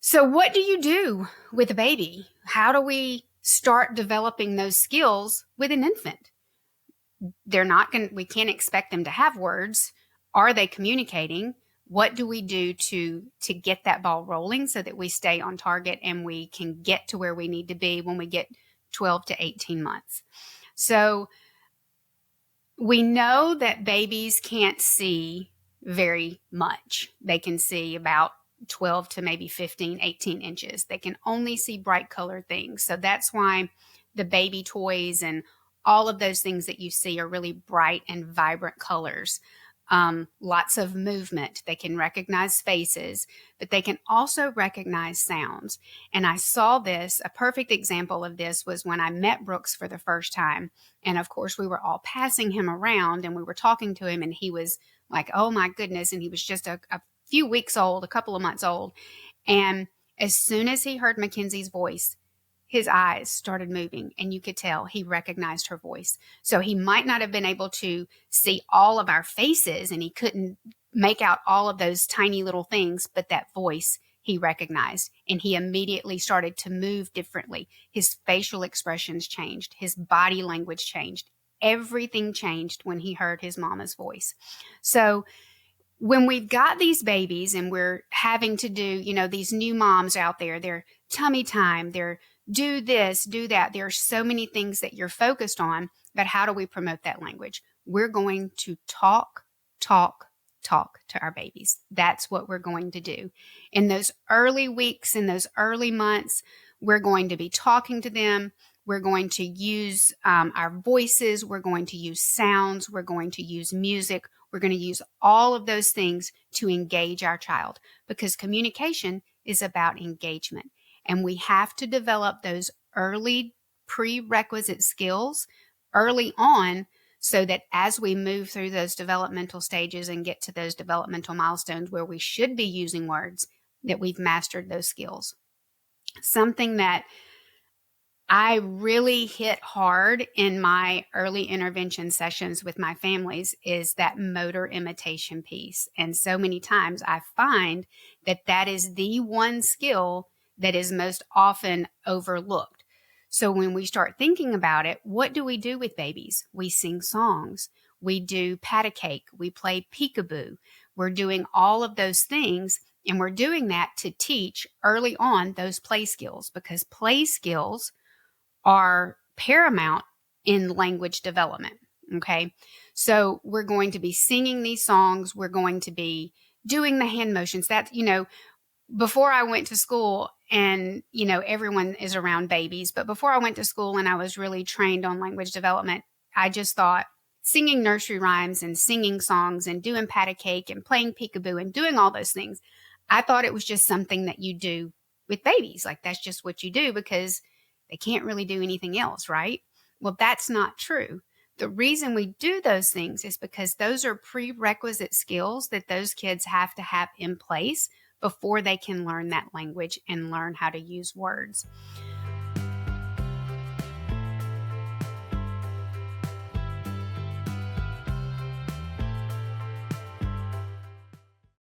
So what do you do with a baby? How do we start developing those skills with an infant? We can't expect them to have words. Are they communicating? What do we do to get that ball rolling so that we stay on target and we can get to where we need to be when we get 12 to 18 months? So we know that babies can't see very much. They can see about 12 to maybe 15, 18 inches. They can only see bright colored things. So that's why the baby toys and all of those things that you see are really bright and vibrant colors. Lots of movement. They can recognize faces, but they can also recognize sounds. And I saw this, a perfect example of this was when I met Brooks for the first time. And of course, we were all passing him around and we were talking to him, and he was like, oh my goodness. And he was just a few weeks old, a couple of months old. And as soon as he heard Mackenzie's voice, his eyes started moving, and you could tell he recognized her voice. So he might not have been able to see all of our faces, and he couldn't make out all of those tiny little things, but that voice he recognized, and he immediately started to move differently. His facial expressions changed. His body language changed. Everything changed when he heard his mama's voice. So when we've got these babies and we're having to do, these new moms out there, their tummy time, their do this, do that. There are so many things that you're focused on, but how do we promote that language? We're going to talk to our babies. That's what we're going to do. In those early weeks, in those early months, we're going to be talking to them. We're going to use our voices. We're going to use sounds. We're going to use music. We're going to use all of those things to engage our child, because communication is about engagement. And we have to develop those early prerequisite skills early on so that as we move through those developmental stages and get to those developmental milestones where we should be using words, that we've mastered those skills. Something that I really hit hard in my early intervention sessions with my families is that motor imitation piece. And so many times I find that that is the one skill that is most often overlooked. So when we start thinking about it, what do we do with babies? We sing songs. We do pat a cake. We play peekaboo. We're doing all of those things. And we're doing that to teach early on those play skills, because play skills are paramount in language development. Okay. So we're going to be singing these songs. We're going to be doing the hand motions. That, before I went to school, and, everyone is around babies, but before I went to school and I was really trained on language development, I just thought singing nursery rhymes and singing songs and doing pat a cake and playing peekaboo and doing all those things, I thought it was just something that you do with babies. Like, that's just what you do because they can't really do anything else, right? Well, that's not true. The reason we do those things is because those are prerequisite skills that those kids have to have in place before they can learn that language and learn how to use words.